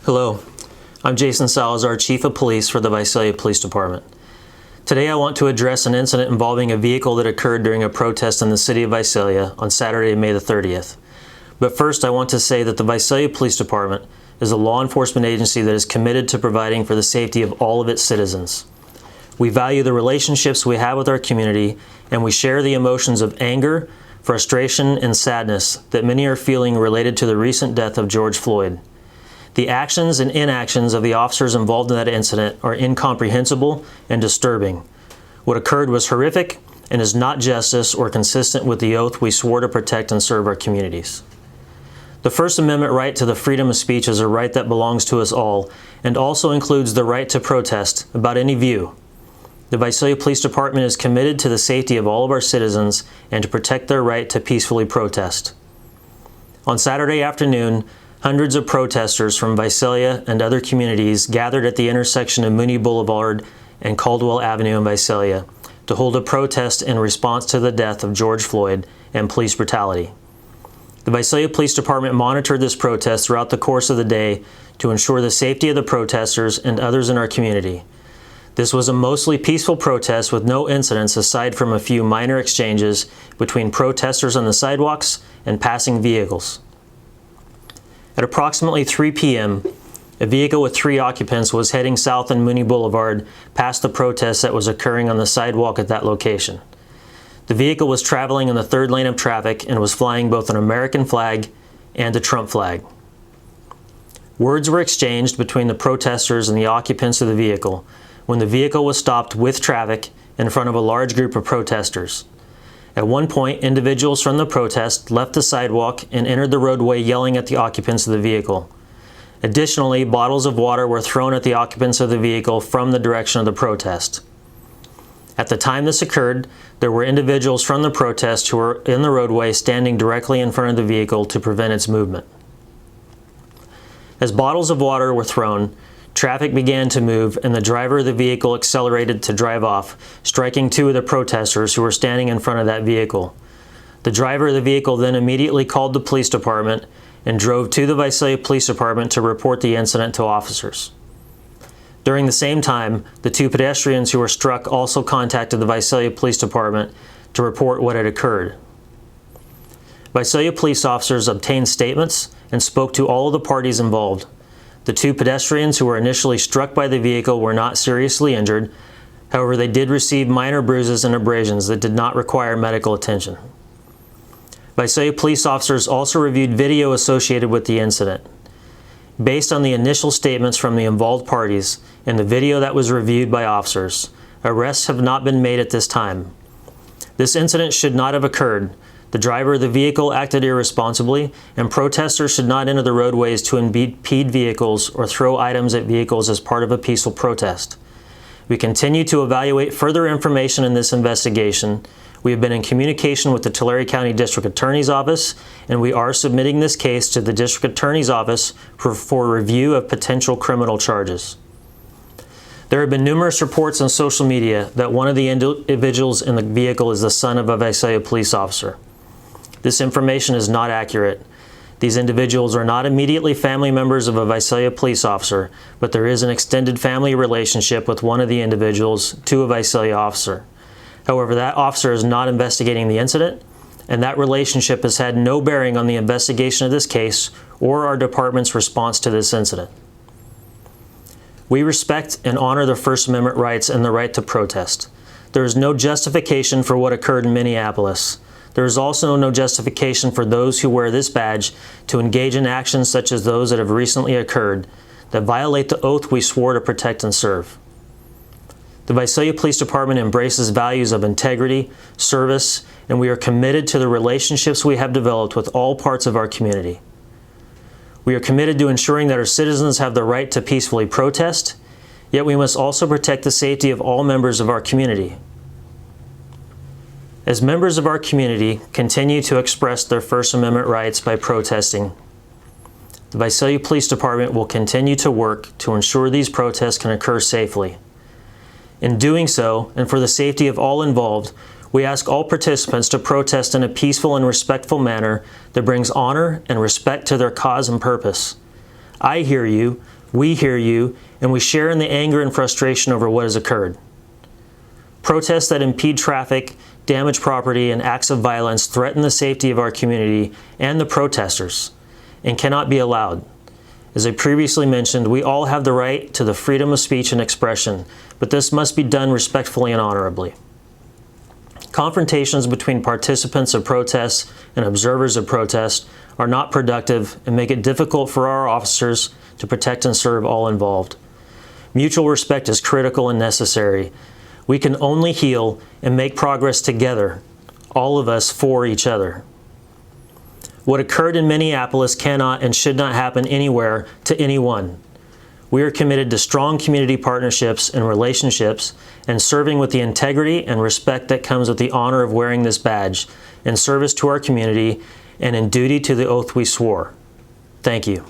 Hello, I'm Jason Salazar, Chief of Police for the Visalia Police Department. Today I want to address an incident involving a vehicle that occurred during a protest in the city of Visalia on Saturday, May the 30th. But first I want to say that the Visalia Police Department is a law enforcement agency that is committed to providing for the safety of all of its citizens. We value the relationships we have with our community, and we share the emotions of anger, frustration, and sadness that many are feeling related to the recent death of George Floyd. The actions and inactions of the officers involved in that incident are incomprehensible and disturbing. What occurred was horrific and is not justice or consistent with the oath we swore to protect and serve our communities. The First Amendment right to the freedom of speech is a right that belongs to us all and also includes the right to protest about any view. The Visalia Police Department is committed to the safety of all of our citizens and to protect their right to peacefully protest. On Saturday afternoon, hundreds of protesters from Visalia and other communities gathered at the intersection of Mooney Boulevard and Caldwell Avenue in Visalia to hold a protest in response to the death of George Floyd and police brutality. The Visalia Police Department monitored this protest throughout the course of the day to ensure the safety of the protesters and others in our community. This was a mostly peaceful protest with no incidents aside from a few minor exchanges between protesters on the sidewalks and passing vehicles. At approximately 3 p.m., a vehicle with 3 occupants was heading south on Mooney Boulevard past the protest that was occurring on the sidewalk at that location. The vehicle was traveling in the third lane of traffic and was flying both an American flag and a Trump flag. Words were exchanged between the protesters and the occupants of the vehicle when the vehicle was stopped with traffic in front of a large group of protesters. At one point, individuals from the protest left the sidewalk and entered the roadway yelling at the occupants of the vehicle. Additionally, bottles of water were thrown at the occupants of the vehicle from the direction of the protest. At the time this occurred, there were individuals from the protest who were in the roadway standing directly in front of the vehicle to prevent its movement. As bottles of water were thrown, traffic began to move and the driver of the vehicle accelerated to drive off, striking 2 of the protesters who were standing in front of that vehicle. The driver of the vehicle then immediately called the police department and drove to the Visalia Police Department to report the incident to officers. During the same time, the 2 pedestrians who were struck also contacted the Visalia Police Department to report what had occurred. Visalia police officers obtained statements and spoke to all of the parties involved. The 2 pedestrians who were initially struck by the vehicle were not seriously injured. However, they did receive minor bruises and abrasions that did not require medical attention. Visalia police officers also reviewed video associated with the incident. Based on the initial statements from the involved parties and the video that was reviewed by officers, arrests have not been made at this time. This incident should not have occurred. The driver of the vehicle acted irresponsibly, and protesters should not enter the roadways to impede vehicles or throw items at vehicles as part of a peaceful protest. We continue to evaluate further information in this investigation. We have been in communication with the Tulare County District Attorney's Office, and we are submitting this case to the District Attorney's Office for review of potential criminal charges. There have been numerous reports on social media that one of the individuals in the vehicle is the son of a Visalia police officer. This information is not accurate. These individuals are not immediately family members of a Visalia police officer, but there is an extended family relationship with one of the individuals to a Visalia officer. However, that officer is not investigating the incident, and that relationship has had no bearing on the investigation of this case or our department's response to this incident. We respect and honor the First Amendment rights and the right to protest. There is no justification for what occurred in Minneapolis. There is also no justification for those who wear this badge to engage in actions such as those that have recently occurred that violate the oath we swore to protect and serve. The Visalia Police Department embraces values of integrity, service, and we are committed to the relationships we have developed with all parts of our community. We are committed to ensuring that our citizens have the right to peacefully protest, yet we must also protect the safety of all members of our community. As members of our community continue to express their First Amendment rights by protesting, the Visalia Police Department will continue to work to ensure these protests can occur safely. In doing so, and for the safety of all involved, we ask all participants to protest in a peaceful and respectful manner that brings honor and respect to their cause and purpose. I hear you. We hear you, and we share in the anger and frustration over what has occurred. Protests that impede traffic, damage property, and acts of violence threaten the safety of our community and the protesters, and cannot be allowed. As I previously mentioned, we all have the right to the freedom of speech and expression, but this must be done respectfully and honorably. Confrontations between participants of protests and observers of protest are not productive and make it difficult for our officers to protect and serve all involved. Mutual respect is critical and necessary. We can only heal and make progress together, all of us for each other. What occurred in Minneapolis cannot and should not happen anywhere to anyone. We are committed to strong community partnerships and relationships and serving with the integrity and respect that comes with the honor of wearing this badge in service to our community and in duty to the oath we swore. Thank you.